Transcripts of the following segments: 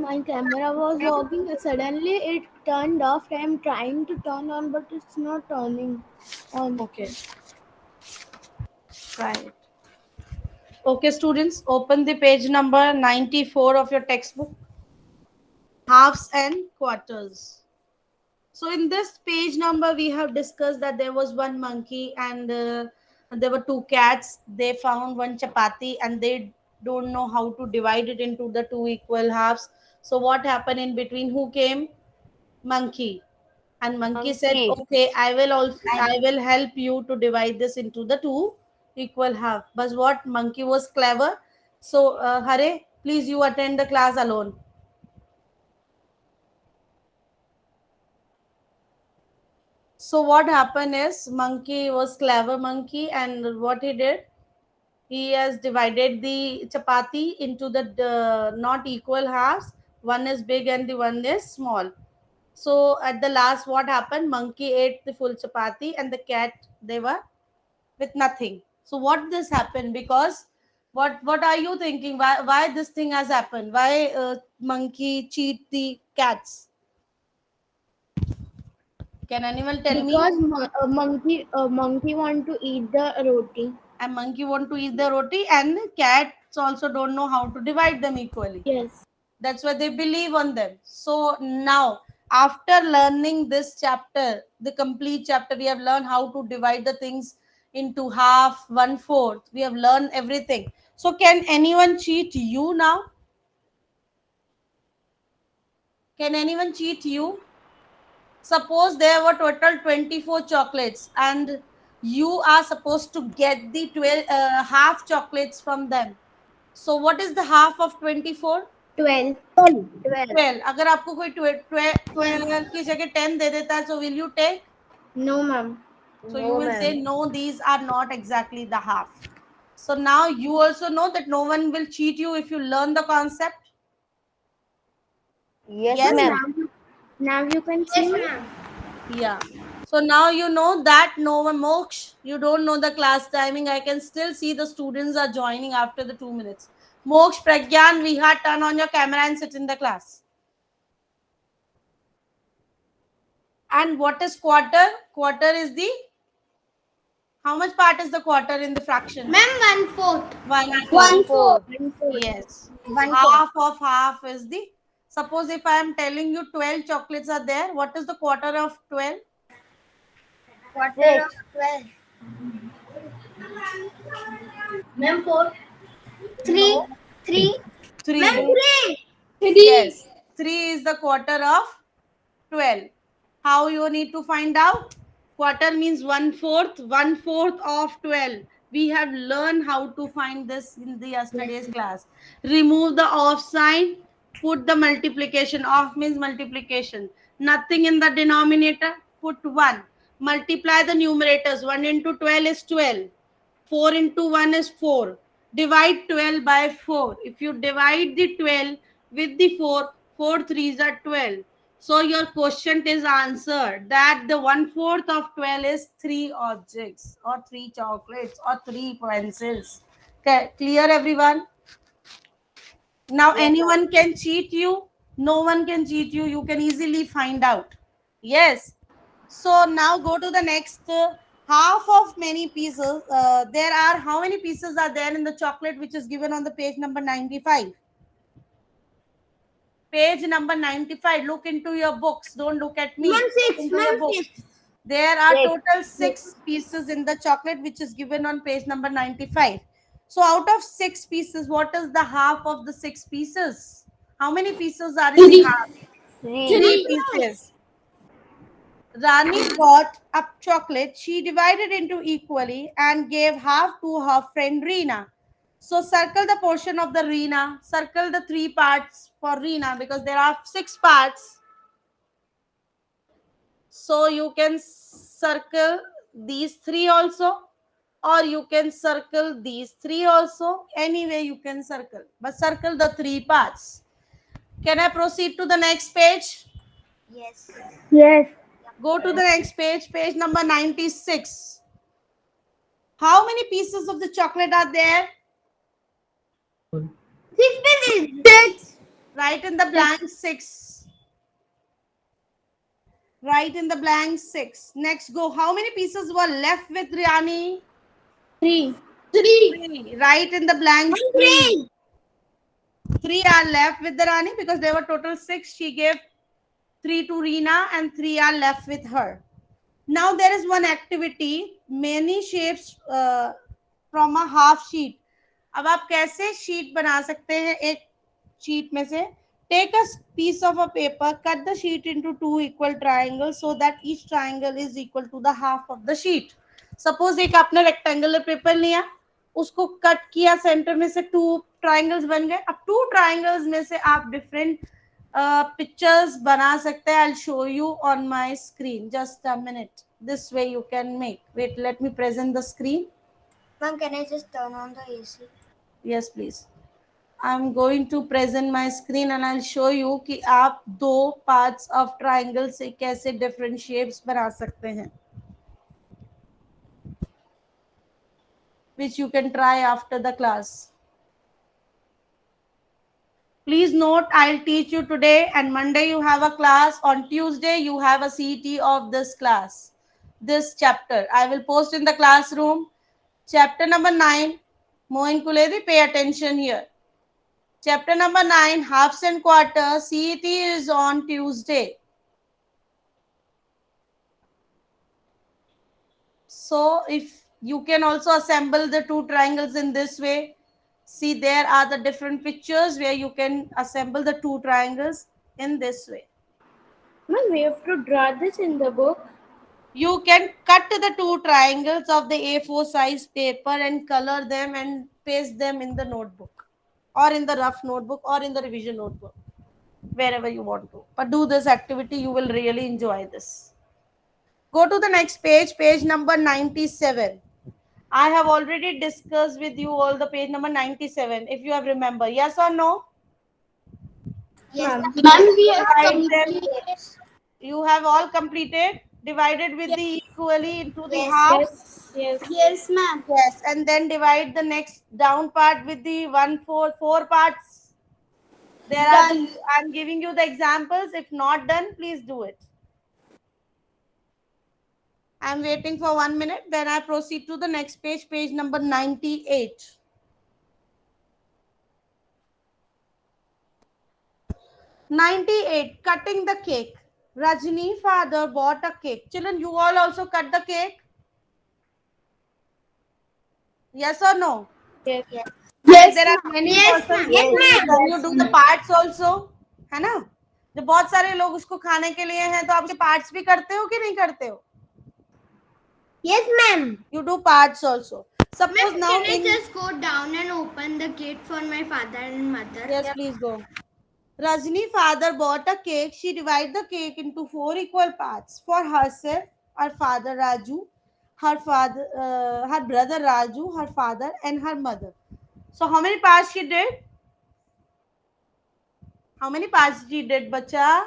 my camera was working. Suddenly it turned off. I'm trying to turn on, but it's not turning on. Okay, right. Okay, students, open the page number 94 of your textbook. Halves and quarters. So in this page number, we have discussed that there was one monkey and there were two cats. They found one chapati and they don't know how to divide it into the two equal halves. So what happened in between? Who came? Monkey. And monkey said, Monkey. "Okay, I will help you to divide this into the two equal half." But what monkey was clever. So Hare, please you attend the class alone. So what happened is monkey was clever monkey, and what he did, he has divided the chapati into the not equal halves. One is big and the one is small. So at the last, what happened? Monkey ate the full chapati, and the cat, they were with nothing. So what this happened? Because what are you thinking? Why this thing has happened? Why monkey cheat the cats? Can anyone tell me? Because monkey want to eat the roti. A monkey want to eat the roti, and cats also don't know how to divide them equally. Yes. That's why they believe on them. So now, after learning this chapter, the complete chapter, we have learned how to divide the things into half, one fourth. We have learned everything. So can anyone cheat you now? Can anyone cheat you? Suppose there were total 24 chocolates and you are supposed to get the 12 half chocolates from them. So what is the half of 24? 12. 12. 12. अगर आपको कोई 12 की जगह 10 दे देता है, so will you take? No, ma'am. So you No, will say ma'am. no, these are not exactly the half. So now you also know that no one will cheat you if you learn the concept. Yes, Yes. Ma'am, ma'am. now you can see me. Yeah. So now you know that no one, Moksh, you don't know the class timing. I can still see the students are joining after the 2 minutes. Moksh, Pragyan, Viha, turn on your camera and sit in the class. And what is quarter? Quarter is the, how much part is the quarter in the fraction? Ma'am, 1/4. One One fourth. fourth. 1/4. Yes. 1/4. Half of half is the, suppose if I am telling you 12 chocolates are there, what is the quarter of 12? Quarter of 6. 12. Ma'am, 4. 3. No. 3. Ma'am, 3. 3. Yes. 3. 3 is the quarter of 12. How you need to find out? Quarter means one fourth of 12. We have learned how to find this in the Yes. yesterday's class. Remove the off sign, put the multiplication. Off means multiplication. Nothing in the denominator, put 1. Multiply the numerators. 1 into 12 is 12. 4 into 1 is 4. Divide 12 by 4. If you divide the 12 with the 4, 4 threes are 12. So your question is answered that the one fourth of 12 is 3 objects or 3 chocolates or 3 pencils. Okay, clear everyone? Now Yes, ma'am. anyone can cheat you. No one can cheat you. You can easily find out. Yes. So now go to the next half of many pieces. There are how many pieces are there in the chocolate which is given on the page number 95? Page number 95. Look into your books. Don't look at me. Ma'am, Look 6. into your Ma'am, books. 6. There are 6. total 6 pieces in the chocolate which is given on page number 95. So out of 6 pieces, what is the half of the 6 pieces? How many pieces are in the 3. half? 3. 3 pieces. Rani got a chocolate. She divided into equally and gave half to her friend Reena. So circle the portion of the Reena. Circle the 3 parts for Reena because there are 6 parts. So you can circle these 3 also, or you can circle these 3 also. Anyway, you can circle, but circle the 3 parts. Can I proceed to the next page? Yes. Yes. Go to the next page, page number 96. How many pieces of the chocolate are there? 6 pieces. 6. Write in the blank 6. Write in the blank 6. Next, go. How many pieces were left with Riani? 3. 3. Write in the blank 3. 3 are left with the Rani because there were total 6. She gave 3 to Reena and 3 are left with her. Now there is one activity, many shapes from a half sheet. अब आप कैसे sheet बना सकते हैं एक sheet में से? Take a piece of a paper, cut the sheet into 2 equal triangles so that each triangle is equal to the half of the sheet. Suppose एक आपने रेक्टेंगुलर पेपर लिया, उसको कट किया, सेंटर में से 2 ट्राइंगल्स बन गए. अब 2 ट्राइंगल्स में से आप डिफरेंट pictures बना सकते हैं. I'll show you on my screen. Just a minute. This way you can make. Wait, let me present the screen. Ma'am, can I just turn on the AC? Yes, please. I'm going to present my screen and I'll show you कि आप 2 parts of triangle से कैसे different shapes बना सकते हैं, which you can try after the class. Please note, I'll teach you today and Monday you have a class. On Tuesday, you have a CET of this class, this chapter. I will post in the classroom. Chapter number 9. Moin Kuledi, pay attention here. Chapter number 9, halves and quarters. CET is on Tuesday. So if you can also assemble the 2 triangles in this way. See, there are the different pictures where you can assemble the 2 triangles in this way. Ma'am, we have to draw this in the book. You can cut the 2 triangles of the A4 size paper and color them and paste them in the notebook or in the rough notebook or in the revision notebook, wherever you want to. But do this activity, you will really enjoy this. Go to the next page, page number 97. I have already discussed with you all the page number 97, if you have remember. Yes or no? Yes, Ma'am, we have Divide them. completed. You have all completed, divided with the equally into the Yes, half. Yes, ma'am. Yes, and then divide the next down part with the 4 parts. There are I'm giving you the examples. If not done, please do it. I'm waiting for 1 minute. Then I proceed to the next page, page number 98. 98, cutting the cake. Rajni father bought a cake. Children, you all also cut the cake? Yes or no? Yes. Yes, there are many Yes, persons. ma'am. Yes, Can you do the parts also? है ना? जब बहुत सारे लोग उसको खाने के लिए हैं तो आपके parts भी करते हो कि नहीं करते हो? Yes, ma'am. You do parts also. Suppose now Can I just go down and open the gate for my father and mother? Yes, please go. Rajni father bought a cake. She divided the cake into 4 equal parts for herself, her father Raju, her brother Raju, her father, and her mother. So how many parts she did? How many parts she did, bacha?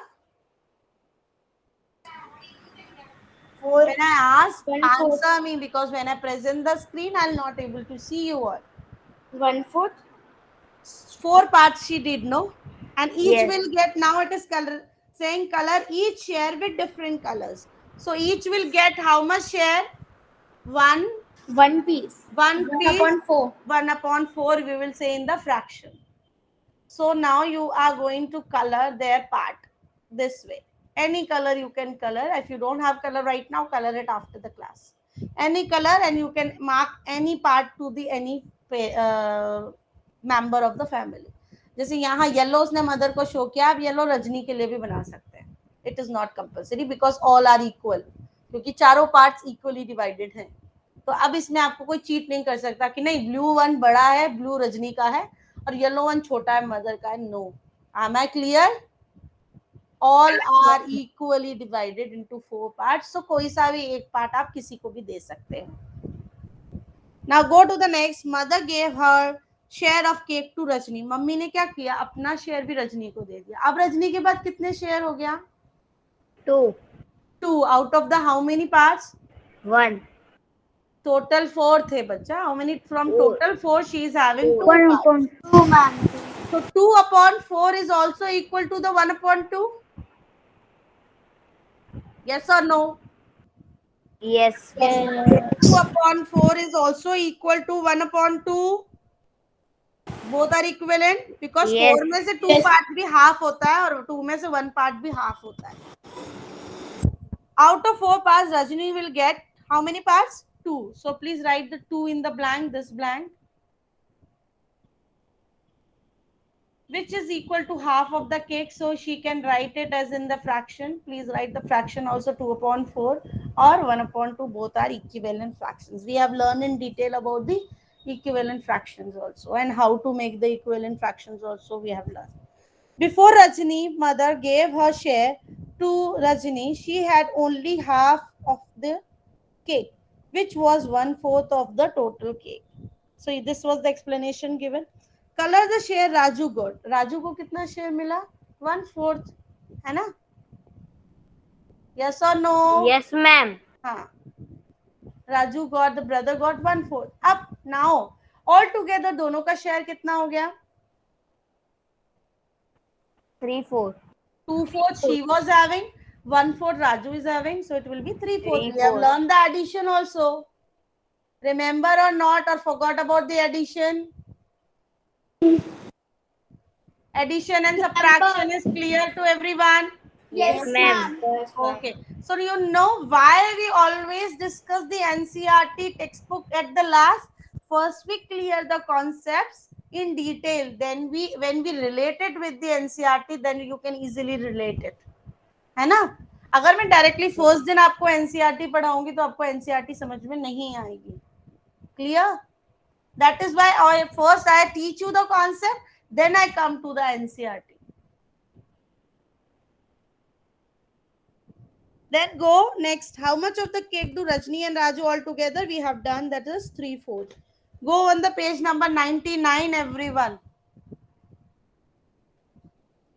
4. When I ask, 1/4. answer me, because when I present the screen, I'll not able to see you all. 1/4. 4 parts she did, no? And each Yes. will get, now it is color, saying color each share with different colors. So each will get how much share? 1 piece. 1 piece. 1/4. 1/4 we will say in the fraction. So now you are going to color their part this way. Any color you can color. If you don't have color right now, color it after the class. Any color, and you can mark any part to the any member of the family. जैसे यहाँ yellow उसने mother को show किया, आप yellow Rajni के लिए भी बना सकते हैं. It is not compulsory because all are equal. क्योंकि चारों पार्ट्स इक्वली डिवाइडेड हैं. तो अब इसमें आपको कोई चीट नहीं कर सकता कि नहीं ब्लू वन बड़ा है, ब्लू रजनी का है और येलो वन छोटा है, मदर का है. No. Am I clear? All are equally divided into 4 parts. So कोई सा भी एक पार्ट आप किसी को भी दे सकते हैं. Now go to the next. Mother gave her share of cake to Rajni. Mummy ने क्या किया? अपना शेयर भी रजनी को दे दिया. अब रजनी के बाद कितने शेयर हो गया? 2. 2 out of the how many parts? 1. Total 4 थे बच्चा. How many from 4. total 4 she is having 2 1 parts. upon 2, ma'am. So 2 upon 4 is also equal to the 1 upon 2? Yes or no? Yes. Yes. 2 upon 4 is also equal to 1 upon 2. Both are equivalent because Yes. 4 में से 2 Yes. Part भी half होता है और 2 में से 1 part भी half होता है. Out of 4 parts, Rajini will get how many parts? 2. So please write the 2 in the blank, this blank, which is equal to half of the cake. So she can write it as in the fraction. Please write the fraction also 2 upon 4 or 1 upon 2. Both are equivalent fractions. We have learned in detail about the equivalent fractions also and how to make the equivalent fractions also we have learned. Before Rajini, mother gave her share to Rajini, she had only half of the cake, which was 1/4 of the total cake. So this was the explanation given. Color the share Raju got. Raju को कितना share मिला? 1/4, है ना? Yes or no? Yes, ma'am. हाँ. Raju got, the brother got 1/4. अब now all together दोनों का share कितना हो गया? 3/4. 2/4 she was having, 1/4 Raju is having, so it will be 3/4. We have 3/4. learned the addition also. Remember or not, or forgot about the addition? Addition and subtraction is clear to everyone. Yes, ma'am. Yes, ma'am. Okay, so you know why we always discuss the NCERT textbook at the last? First we clear the concepts in detail, then when we relate it with the NCERT, then you can easily relate it, है ना? अगर मैं directly first दिन आपको NCERT पढ़ाऊंगी तो आपको NCERT समझ में नहीं आएगी. Clear? That is why first I teach you the concept, then I come to the NCERT. Then go next. How much of the cake do Rajni and Raju all together? We have done, that is 3/4. Go on the page number 99, everyone.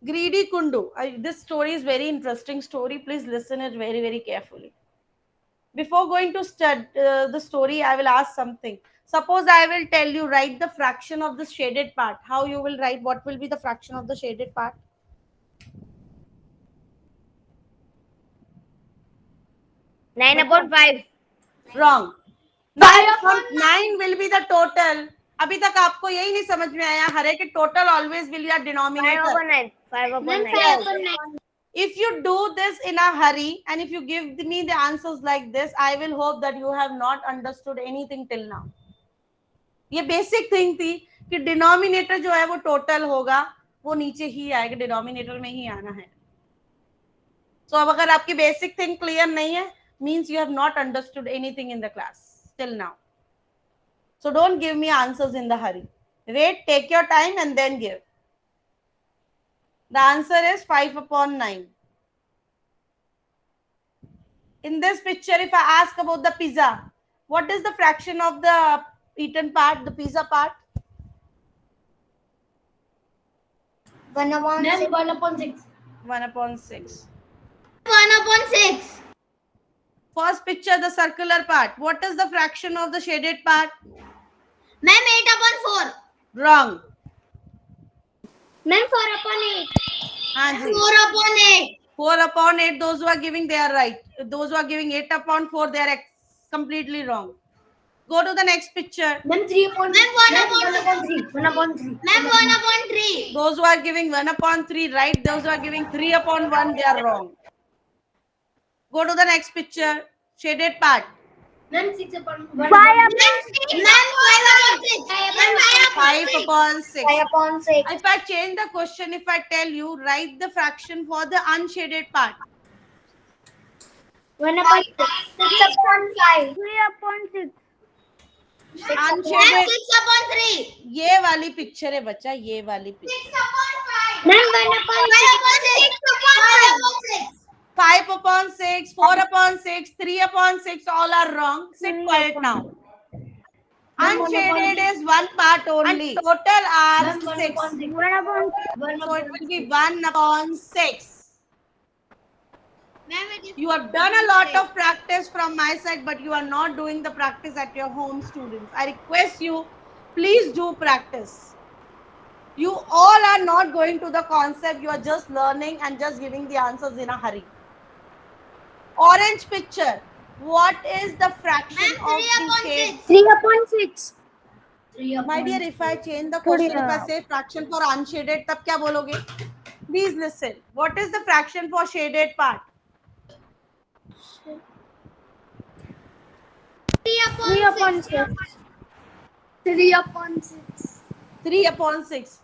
Greedy Kundu. This story is very interesting story. Please listen it very, very carefully. Before going to study the story, I will ask something. Suppose I will tell you, write the fraction of the shaded part. How you will write? What will be the fraction of the shaded part? 9/5. Wrong. 9 will be the total. अभी तक आपको यही नहीं समझ में आया? हर एक total always will be a 5/9. denominator. 5/9. If you do this in a hurry and if you give me the answers like this, I will hope that you have not understood anything till now. ये basic thing थी कि denominator जो है वो total होगा, वो नीचे ही आएगा, denominator में ही आना है. So अब अगर आपकी basic thing clear नहीं है, means you have not understood anything in the class till now. So don't give me answers in the hurry. Wait, take your time and then give. The answer is 5/9. In this picture, if I ask about the pizza, what is the fraction of the eaten part, the pizza part? 1/6. 1/6. 1/6. First picture, the circular part. What is the fraction of the shaded part? Ma'am, 8/4. Wrong. Ma'am, 4/8. हाँ जी. 4/8. 4/8. Those who are giving, they are right. Those who are giving 8/4, they are completely wrong. Go to the next picture. Ma'am, 3/3. Ma'am, 1/3. 1/3. Ma'am, 1/3. Those who are giving 1/3, right? Those who are giving 3/1, they are wrong. Go to the next picture. Shaded part. Ma'am, 6/1. 5/6. 5/6. If I change the question, if I tell you, write the fraction for the unshaded part. 1/6. 6/5. 3/6. Unshaded. 6/3. ये वाली picture है बच्चा, ये वाली picture. 5/6, 4/6, 3/6, all are wrong. Sit quiet now. Unshaded is one part only. Total are 6. So it will be 1/6. You have done a lot of practice from my side, but you are not doing the practice at your home, students. I request you, please do practice. You all are not going to the concept. You are just learning and just giving the answers in a hurry. Orange picture. What is the fraction Ma'am, of the shade? 3 upon 6. My dear, if I change the थोड़ी question, if I say fraction for unshaded, तब क्या बोलोगे? Please listen. What is the fraction for shaded part? 3 upon 6. 3 upon 6. 3 upon 6.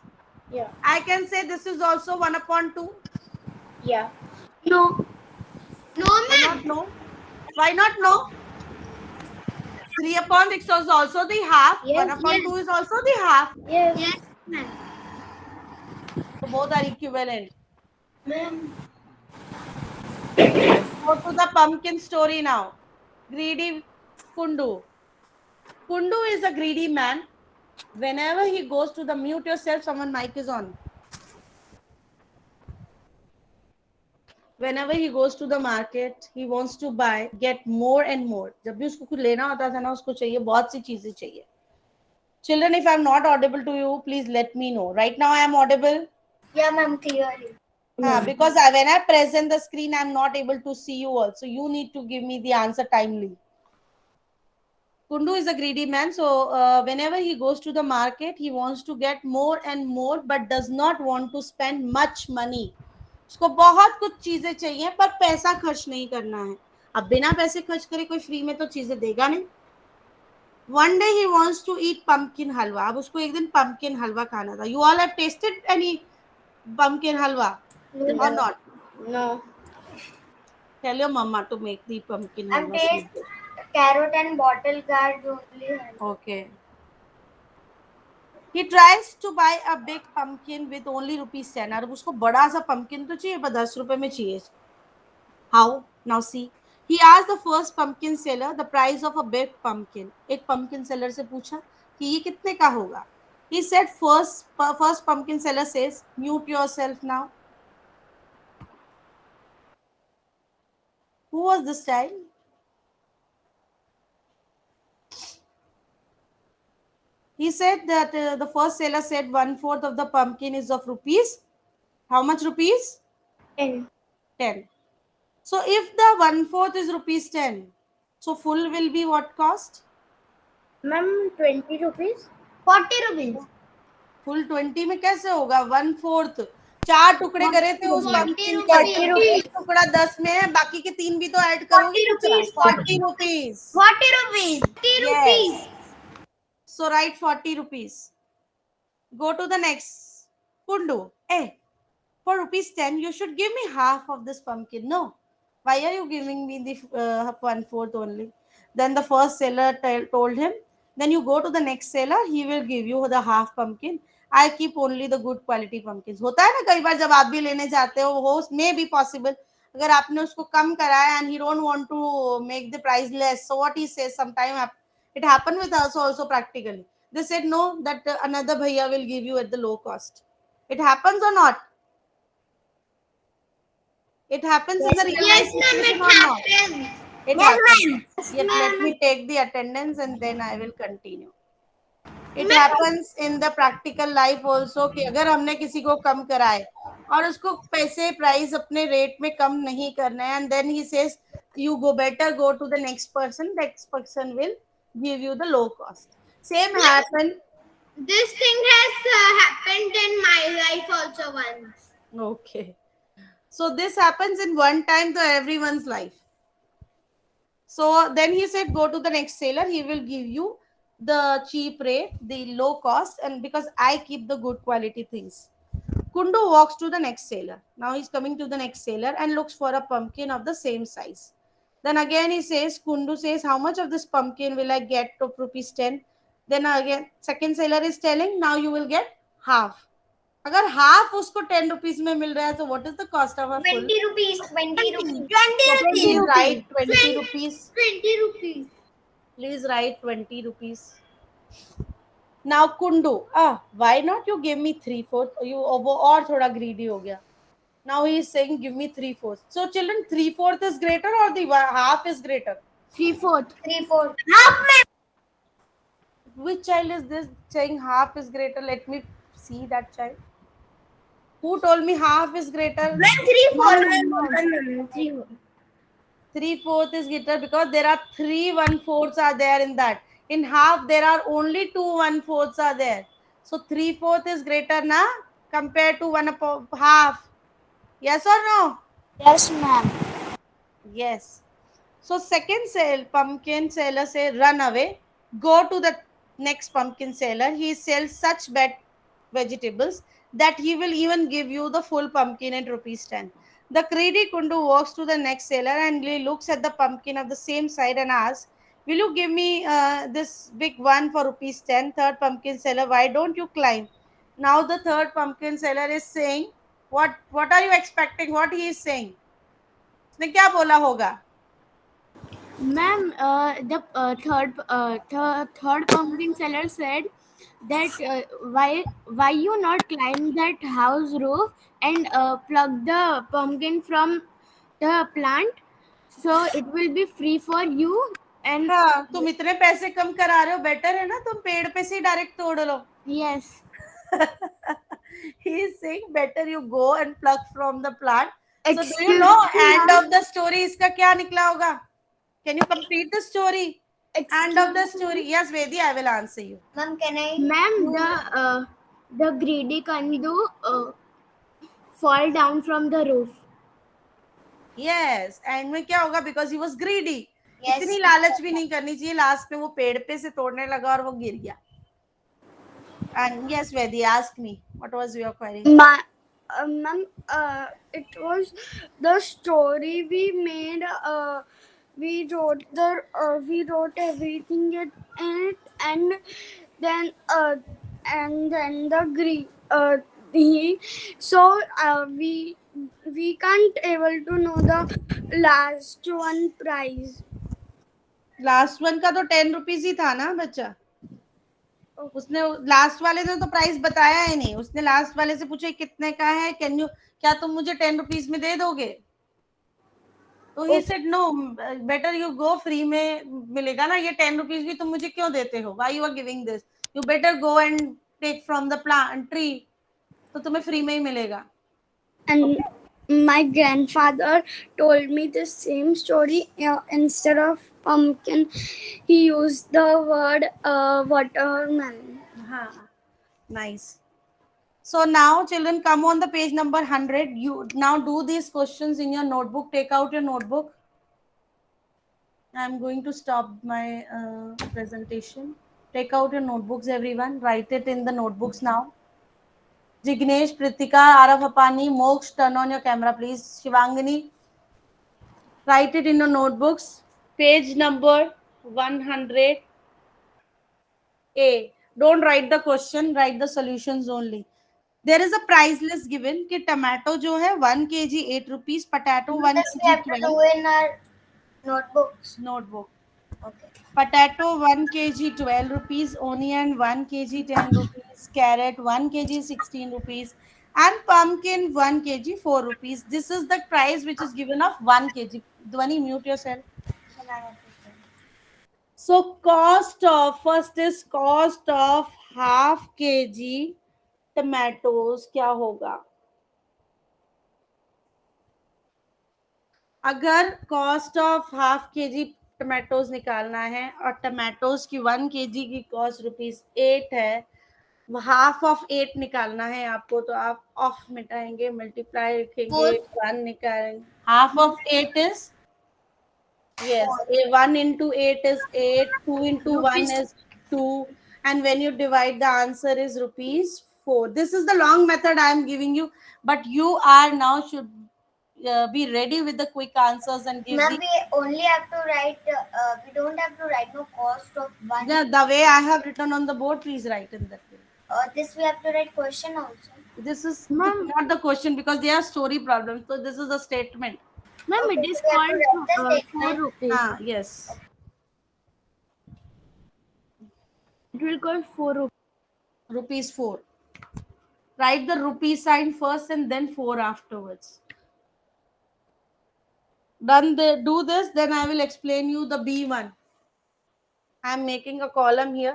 Yeah. I can say this is also 1 upon 2. Yeah. No. No, Why ma'am. not no? Why not no? 3 upon 6 is also the half. Yes, 1 upon yes. 2 is also the half. Yes. Yes, ma'am. So both are equivalent. Ma'am. Go to the pumpkin story now. Greedy Kundu. Kundu is a greedy man. Whenever he goes to the mute yourself, someone mic is on. Whenever he goes to the market, he wants to buy, get more and more. जब भी उसको कुछ लेना होता था ना, उसको चाहिए बहुत सी चीजें चाहिए. Children, if I'm not audible to you, please let me know. Right now I am audible. Yeah, ma'am, clearly. Because when I present the screen, I'm not able to see you all. So you need to give me the answer timely. Kundu is a greedy man. So whenever he goes to the market, he wants to get more and more, but does not want to spend much money. उसको बहुत कुछ चीजें चाहिए पर पैसा खर्च नहीं करना है. अब बिना पैसे खर्च करे कोई फ्री में तो चीजें देगा नहीं. One day he wants to eat pumpkin halwa. अब उसको एक दिन pumpkin halwa खाना था. You all have tasted any pumpkin halwa or not? No. Tell your mama to make the pumpkin I'm halwa sweet. taste carrot and bottle guard only. Okay. He tries to buy a big pumpkin with only rupees 10. अब उसको बड़ा सा pumpkin तो चाहिए पर 10 रुपए में चाहिए. How? Now see. He asked the first pumpkin seller the price of a big pumpkin. एक pumpkin seller से पूछा कि ये कितने का होगा. He said first pumpkin seller says, mute yourself now. Who was this child? He said that the first seller said 1/4 of the pumpkin is of rupees. How much rupees? 10. 10. So if the 1/4 is rupees 10, so full will be what cost? Ma'am, 20 rupees. 40 rupees. Full 20 में कैसे होगा? 1/4 4 टुकड़े करे थे उस 40 pumpkin के. 40 rupees. एक टुकड़ा 10 में है, बाकी के 3 भी तो ऐड करोगे. 40 rupees. 40 rupees. 40 rupees. Yes. So write 40 rupees. Go to the next. Kundu. Hey, for rupees 10, you should give me half of this pumpkin. No. Why are you giving me the 1/4 only? Then the first seller told him, then you go to the next seller, he will give you the half pumpkin. I keep only the good quality pumpkins. होता है ना कई बार जब आप भी लेने जाते हो, may be possible. अगर आपने उसको कम कराया and he don't want to make the price less, so what he says, sometime it happened with us also practically. They said no, that another bhaiya will give you at the low cost. It happens or not? It happens in the real life Yes, ma'am, situation it or not? happens. It Yes, happens. ma'am. Yet let me take the attendance and then I will continue. It happens in the practical life also कि अगर हमने किसी को कम कराए और उसको पैसे price अपने रेट में कम नहीं करना है and then he says you go to the next person will give you the low cost. Same happen. This thing has happened in my life also once. Okay. So this happens in one time to everyone's life. So then he said, go to the next seller. He will give you the cheap rate, the low cost, and because I keep the good quality things. Kundu walks to the next seller. Now he's coming to the next seller and looks for a pumpkin of the same size. Then again he says, Kundu says, how much of this pumpkin will I get of rupees 10? Then again, second seller is telling, now you will get half. अगर half उसको 10 rupees में मिल रहा है तो what is the cost of a full? 20 rupees. 20 rupees. 20 Please rupees. write 20 rupees. 20 rupees. Please write 20 rupees. Now Kundu, why not you give me 3/4? You और थोड़ा greedy हो गया. Now he is saying give me 3/4. So children, 3/4 is greater or the half is greater? 3/4. 3/4. Half, ma'am. Which child is this saying half is greater? Let me see that child? Who told me half is greater? Ma'am, 3/4. Ma'am, 3/4 is greater because there are 3/1/4 are there in that. In half, there are only 2/1/4 are there. So 3/4 is greater na compared to half. Yes or no? yes, ma'am. Yes. So second pumpkin seller say run away, go to the next pumpkin seller. He sells such bad vegetables that he will even give you the full pumpkin at rupees 10. The greedy Kundu walks to the next seller and he looks at the pumpkin of the same side and asks, will you give me this big one for rupees 10? Third pumpkin seller, why don't you climb? Now the third pumpkin seller is saying, what are you expecting? What he is saying? उसने क्या बोला होगा? Ma'am, the third pumpkin seller said that why you not climb that house roof and pluck the pumpkin from the plant, so it will be free for you. And हाँ, तुम इतने पैसे कम करा रहे हो, बेटर है ना तुम पेड़ पे से ही डायरेक्ट तोड़ लो. yes, He is saying better you go and pluck from the plant. So do you excuse know me, end ma'am. of the story इसका क्या निकला होगा? Can you complete the story? End of the story. Yes, Vedi, I will answer you. Ma'am, can I? Ma'am, the greedy Kandu fall down from the roof. Yes, and में क्या होगा? Because he was greedy. Yes. इतनी लालच भी नहीं करनी चाहिए. Last में वो पेड़ पे से तोड़ने लगा और वो गिर गया. And yes, Vedi, ask me. What was your query? Ma'am, it was the story we made. We wrote everything in it, and then he so we can't able to know the last one prize. Last one का तो 10 rupees ही था ना बच्चा. उसने last वाले ने तो price बताया ही नहीं. उसने लास्ट वाले से पूछा कितने का है, कैन यू, क्या तुम मुझे 10 रुपीज में दे दोगे? तो he said no, better you go, free में मिलेगा ना. ये 10 रुपीज भी तुम मुझे क्यों देते हो? Why you are giving this? You better go and take from the plant tree. तो तुम्हें फ्री में ही मिलेगा. And my grandfather told me the same story. Instead of pumpkin, he used the word watermelon. Nice. So now children, come on the page number 100. You now do these questions in your notebook. Take out your notebook. I'm going to stop my presentation. Take out your notebooks, everyone. Write it in the notebooks now. Jignesh, Pritika, Aravapani, Moksh, turn on your camera, please. Shivangani, write it in your notebooks. Page number 100A. Don't write the question, write the solutions only. There is a price list given कि tomato जो है 1 kg 8 rupees, potato 1 We kg have to 12. do in our notebooks. Notebook. Okay. Potato 1 kg 12 rupees, onion 1 kg 10 rupees, carrot 1 kg 16 rupees, and pumpkin 1 kg 4 rupees. This is the price which is given of 1 kg. Dhwani, mute yourself. So cost of, first is cost of half kg tomatoes क्या होगा? अगर cost of half के जी tomatoes निकालना है और tomatoes की 1 kg की cost ₹8 है, हाफ ऑफ 8 निकालना है आपको, तो आप ऑफ मिटाएंगे, मल्टीप्लाई लिखेंगे, 1 निकालेंगे. Half of 8 is, yes, 1 into 8 is 8, 2 into 1 is 2, and when you divide, the answer is ₹4. This is the long method I am giving you, but you are now should be ready with the quick answers and give Ma'am, the, we only have to write. We don't have to write no cost of one. the way I have written on the board, please write in that way. This we have to write question also. This is not the question because they are story problems, so this is a statement. Ma'am, Okay, it is so we have to called write the 4 statement. rupees. Yes. It will cost 4 rupees. ₹4. Write the rupee sign first and then 4 afterwards. Do this, then I will explain you the B one. I am making a column here.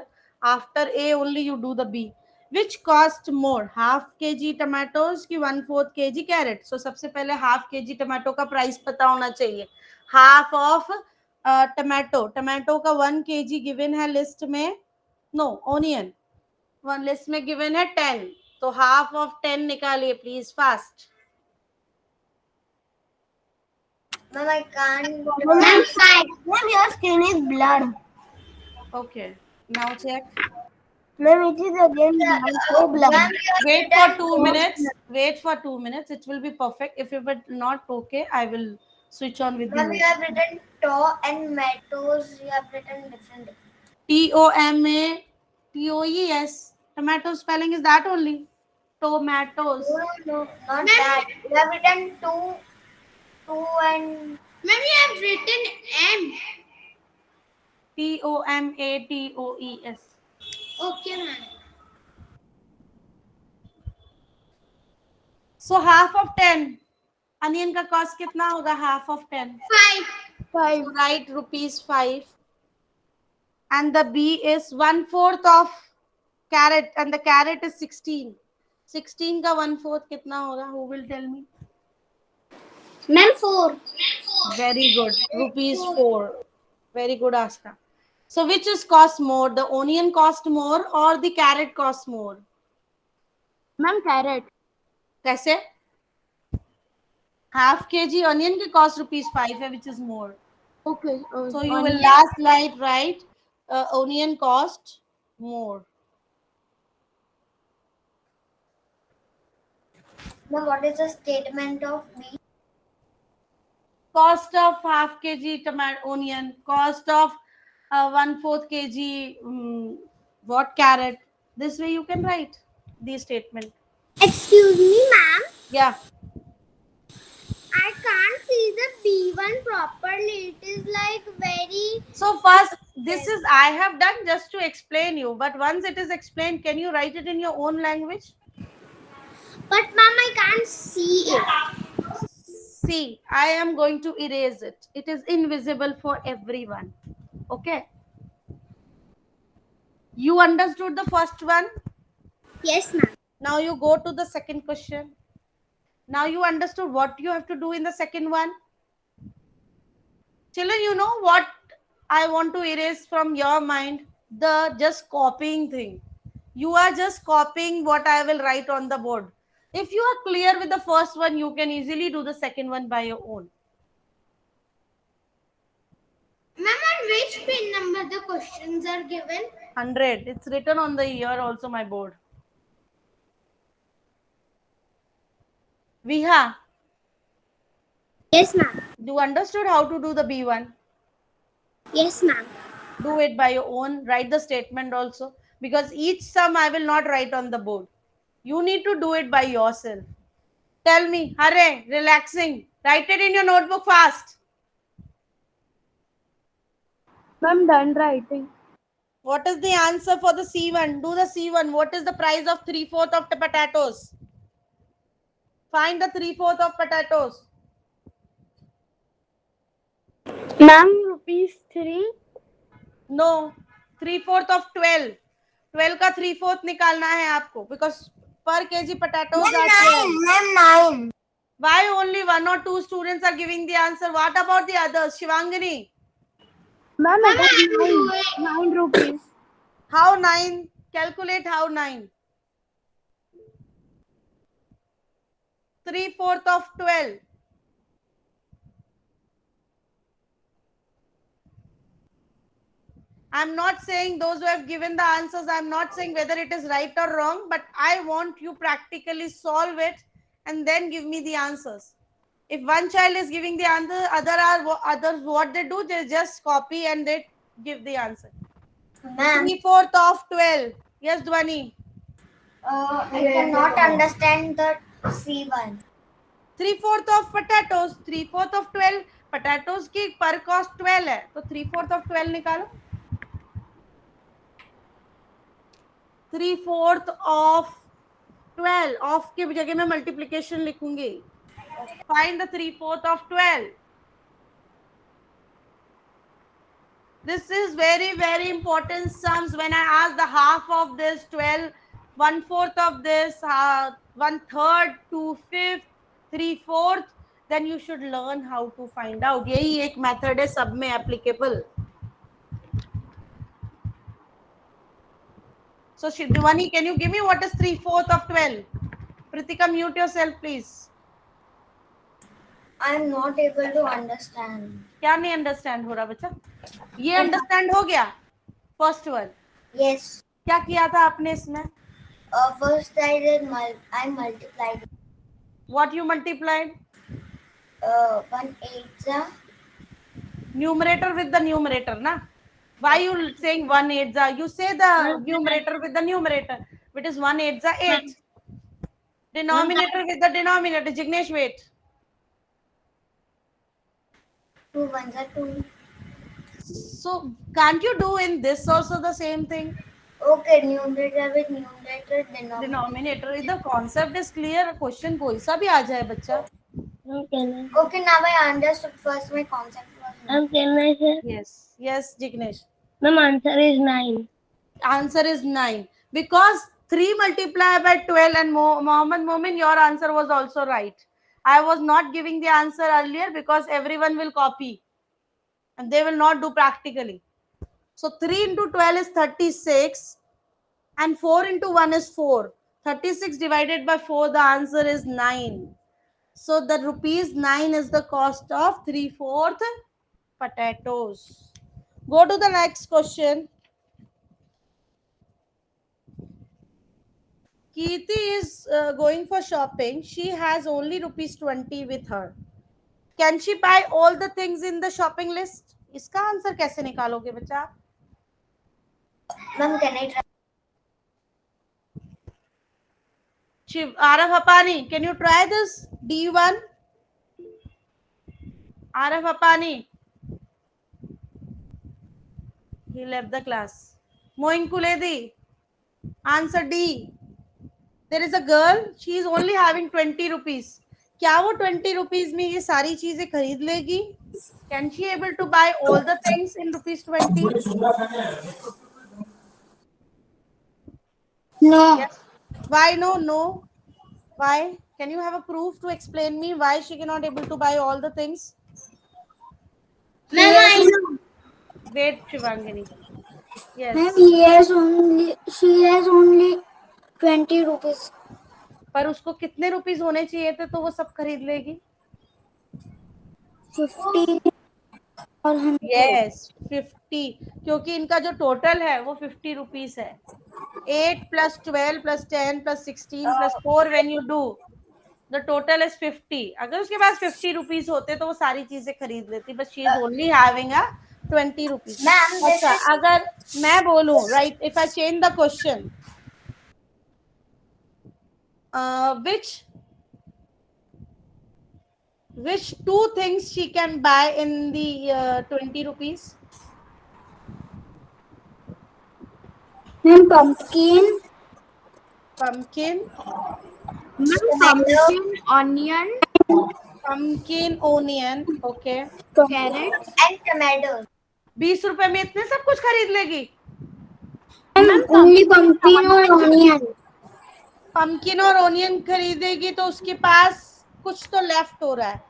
After A only you do the B. Which cost more, half के जी tomatoes की 1/4 kg carat? सो सबसे पहले half के जी tomato का price पता होना चाहिए. Half of tomato का 1 kg गिवन है लिस्ट में. नो, ओनियन वन लिस्ट में गिवन है 10. तो हाफ ऑफ 10 निकालिए please fast. Ma'am, I can't. Ma'am, 5. Ma'am, your screen is blurred. Okay, now check. Ma'am, it is again blurred. So blurred. Ma'am, Wait for 2 minutes. Wait for 2 minutes. It will be perfect. If it were not okay, I will switch on with ma'am, you. you have written to and tomatoes. You have written different. TOMATOES. Tomato spelling is that only. Tomatoes. No, not that. You have written two and. Ma'am, you have written M. TOMATOES. Okay, ma'am. So half of 10. Onion का cost कितना होगा? Half of 10. 5. 5. So write ₹5. And the B is 1/4 of carrot, and the carrot is 16. 16 का 1/4 कितना होगा? Who will tell me? Ma'am, 4. Very good. ₹4. Very good, Ashna. So which is cost more? The onion cost more or the carrot cost more? Ma'am, carrot. कैसे? Half kg onion के cost ₹5 है, which is more. Okay. So you will last line write onion cost more. Ma'am, what is the statement of B? Cost of half kg tomato onion, cost of 1/4 kg what carrot. This way you can write the statement. Excuse me, ma'am. Yeah. I can't see the B1 properly. It is like very. So first, this is I have done just to explain you. But once it is explained, can you write it in your own language? But ma'am, I can't see it. See, I am going to erase it. It is invisible for everyone. Okay. You understood the first one? Yes, ma'am. Now you go to the second question. Now you understood what you have to do in the second one? Children, you know what I want to erase from your mind? The just copying thing. You are just copying what I will write on the board. If you are clear with the first one, you can easily do the second one by your own. Ma'am, on which pin number the questions are given? 100. It's written on the ear also, my board. Viha, Yes, ma'am. you understood how to do the B1? Yes, ma'am. Do it by your own. Write the statement also. Because each sum I will not write on the board. You need to do it by yourself. Tell me, hurry, relaxing. Write it in your notebook fast. Ma'am, done writing. What is the answer for the C1? Do the C1. What is the price of 3/4 of the potatoes? Find the 3/4 of potatoes. Ma'am, ₹3. No, 3/4 of 12. 12 का 3/4 निकालना है आपको. Because per kg potatoes are 12. Ma'am, 9. Why only 1 or 2 students are giving the answer? What about the others? Shivangani, Ma'am, Ma'am, it is I'm doing. 9 rupees. how 9? Calculate how 9. 3/4 of 12. I'm not saying those who have given the answers, I'm not saying whether it is right or wrong, but I want you practically solve it and then give me the answers. If one child is giving the answer, others what they do, they just copy and they give the answer. Ma'am, 3/4 of 12. Yes, Dwani. I cannot understand the C1. 3/4 of potatoes. 3/4 of 12. Potatoes की per cost 12 है, तो 3/4 of 12 निकालो. 3/4 of 12. Of के जगह मैं multiplication लिखूंगी. Find the 3/4 of 12. This is very, very important sums. When I ask the half of this 12, 1/4 of this, 1/3, 2/5, 3/4, then you should learn how to find out. यही एक method है सब में applicable. So Shivani, can you give me what is 3/4 of 12? Pritika, mute yourself please. I am not able to understand. क्या नहीं understand हो रहा बच्चा? ये understand हो गया? First one. Yes. क्या किया था आपने इसमें? First I multiplied. What you multiplied? 1 8 Numerator with the numerator, na? Why you saying 1 8? You say the numerator with the numerator. It is 1 8 8. Denominator with the denominator. Jignesh, wait. 2 1 2. So can't you do in this also the same thing? Okay, numerator with numerator, Denominator. The concept is clear. Question कोई सा भी आ जाए बच्चा. Okay, now I understood. First my concept was. Can I say? Yes. Yes, Jignesh. Ma'am, answer is 9. Answer is 9. Because 3 multiplied by 12 and Mohammed Momin, your answer was also right. I was not giving the answer earlier because everyone will copy. And they will not do practically. So 3 into 12 is 36 and 4 into 1 is 4. 36 divided by 4, the answer is 9. So the rupees 9 is the cost of 3/4 potatoes. Go to the next question. Kirti is going for shopping. She has only rupees 20 with her. Can she buy all the things in the shopping list? इसका answer कैसे निकालोगे बच्चा? Ma'am, can I try? Araf Apani, can you try this? D1. Araf Apani. He left the class. Moin Kuledi. Answer D. There is a girl. She is only having 20 rupees. क्या वो 20 rupees में ये सारी चीजें खरीद लेगी? Can she able to buy all the things in rupees 20? No. Yes. Why no? No. Why? Can you have a proof to explain me why she cannot able to buy all the things? Ma'am, I know. Wait, Shivangini. Yes. Ma'am, she has only 20 rupees. पर उसको कितने rupees होने चाहिए थे तो वो सब खरीद लेगी? 50 और 100. Yes, 50. क्योंकि इनका जो टोटल है वो 50 रुपीस है. 8 plus 12 plus 10 plus 16 plus 4 when you do the total is 50. अगर उसके पास 50 रुपीस होते तो वो सारी चीजें खरीद लेती. But she is only having a 20 rupees. अच्छा, अगर मैं बोलूं, right, if I change the question, which two things she can buy in the 20 rupees? Ma'am, pumpkin. Pumpkin, onion, pumpkin, onion, okay. carrot, And tomatoes. 20 रुपए में इतने सब कुछ खरीद लेगी? Only pumpkin or onion. Pumpkin और onion खरीदेगी तो उसके पास कुछ तो लेफ्ट हो रहा है.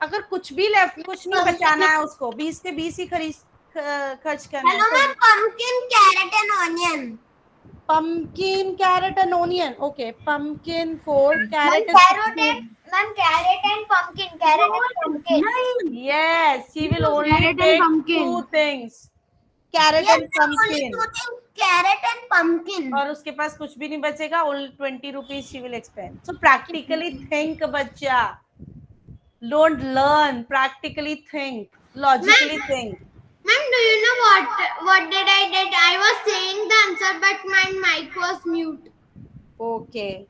अगर कुछ भी लेफ्ट, कुछ नहीं बचाना है उसको, 20 के 20 ही खर्च करना है. Hello, ma'am. Pumpkin, carrot, and onion. Pumpkin, carrot and onion. Okay, pumpkin 4, carrot is Ma'am, carrot and pumpkin. Carrot and pumpkin. yes, she will only Carrot and take pumpkin. 2 things. Carrot and pumpkin. Carrot and pumpkin. और उसके पास कुछ भी नहीं बचेगा. Only 20 rupees she will expend. So practically think, बच्चा. Don't learn. Practically think. Logically think. Ma'am, do you know what did I did? I was saying the answer, but my mic was mute. Okay.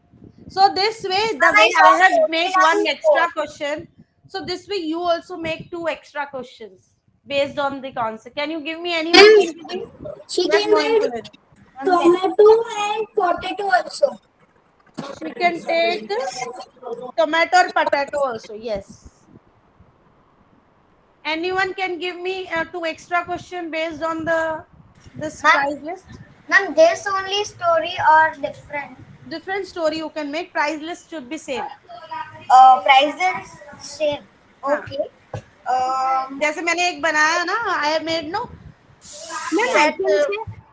So this way, the way I have made one extra question. So this way you also make 2 extra questions based on the concept. Can you give me any one? She can make tomato and potato also. We can take tomato or potato also. Yes. Anyone can give me 2 extra question based on this price list? Ma'am, this only story or different? different story you can make. Price list should be same. Prices same. हाँ, Okay. जैसे मैंने एक बनाया ना, I have made no Ma'am, I set. can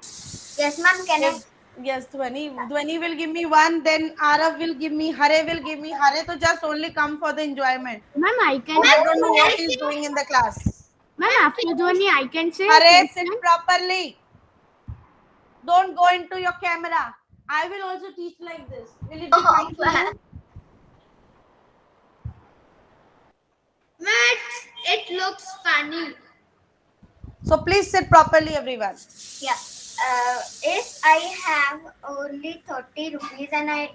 say. Yes, ma'am. Can I? Yes, Dhwani will give me one, then Arav will give me, Hare will give me. Hare to just only come for the enjoyment. Ma'am, I can. I don't know what he's doing in the class. Ma'am, after Dhwani, I can say. Hare, sit properly. Don't go into your camera. I will also teach like this. Will it be fine for you? Max, it looks funny. So please sit properly, everyone. Yeah. If I have only 30 rupees and I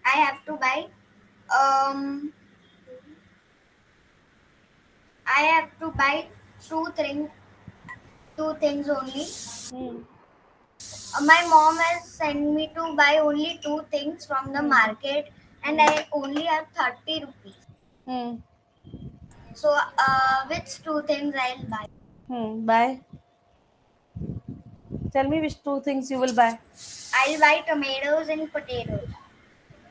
have to buy um I have to buy two things only. My mom has sent me to buy only two things from the market and I only have 30 rupees. So which two things I'll buy? Bye. Tell me which two things you will buy. I'll buy tomatoes and potatoes.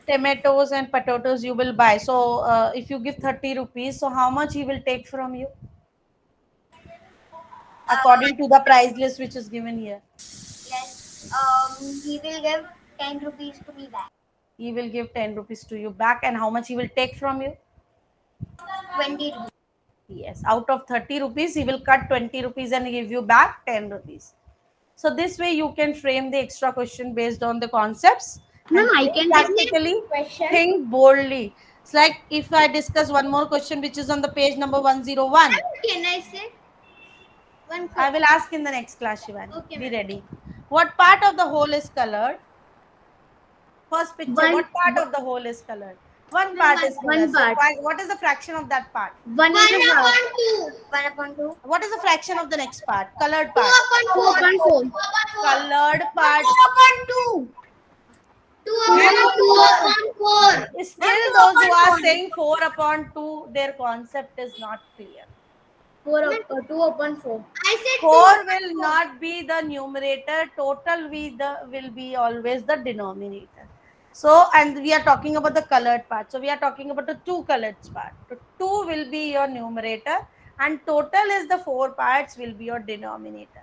Tomatoes and potatoes you will buy. So if you give 30 rupees, so how much he will take from you? According to the price list which is given here. Yes. He will give 10 rupees to me back. He will give 10 rupees to you back, and how much he will take from you? 20 rupees. Yes, out of 30 rupees, he will cut 20 rupees and give you back 10 rupees. So this way you can frame the extra question based on the concepts. Ma'am, and I think can practically think boldly. It's like if I discuss one more question which is on the page number 101. Can I say one I will ask in the next class, Shivani. Okay, be ready. What part of the whole is colored? First picture, what part of the whole is colored? One part is colored. So what is the fraction of that part? 1 and a half. 1 upon 2. What is the fraction of the next part? Colored part. 2 upon 4. Colored part. 2 upon 4. Still those who are saying 4 upon 2, their concept is not clear. 2 upon 4. I said 4 will not be the numerator. Total will be always the denominator. So, and we are talking about the colored part. So, we are talking about the two colored part. So, 2 will be your numerator and total is the 4 parts will be your denominator.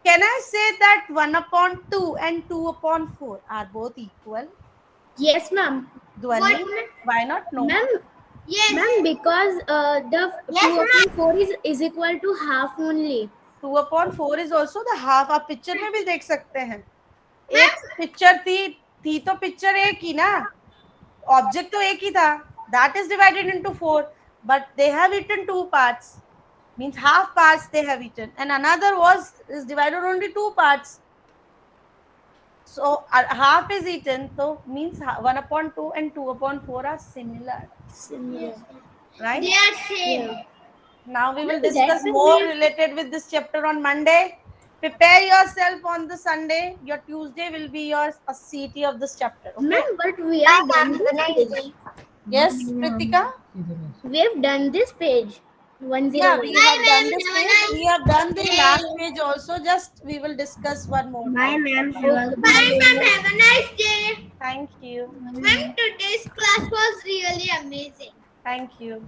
Can I say that 1 upon 2 and 2 upon 4 are both equal? Yes, ma'am. Dhwani, why not? No. Ma'am, yes. Ma'am, because the 2 upon 4 is equal to half only. 2 upon 4 is also the half. आप picture में भी देख सकते हैं. एक picture थी तो picture एक ही ना, ऑब्जेक्ट तो एक ही था. That is divided into 4, but they have eaten 2 parts. Means half parts they have eaten, and another is divided only 2 parts. So half is eaten, so means 1 upon 2 and 2 upon 4 are similar. Right? They are same. Now we will discuss more related with this chapter on Monday. Prepare yourself on the Sunday. Your Tuesday will be your CT of this chapter. Okay? Ma'am, but we have done Have a nice this day. page. Yes, Pritika? We have done this page. 101. Yeah, we have done this Have a page. nice We have done the last page also. Just we will discuss one more. Bye, ma'am. Bye, ma'am. Have a nice day. Thank you. Ma'am, today's class was really amazing. Thank you.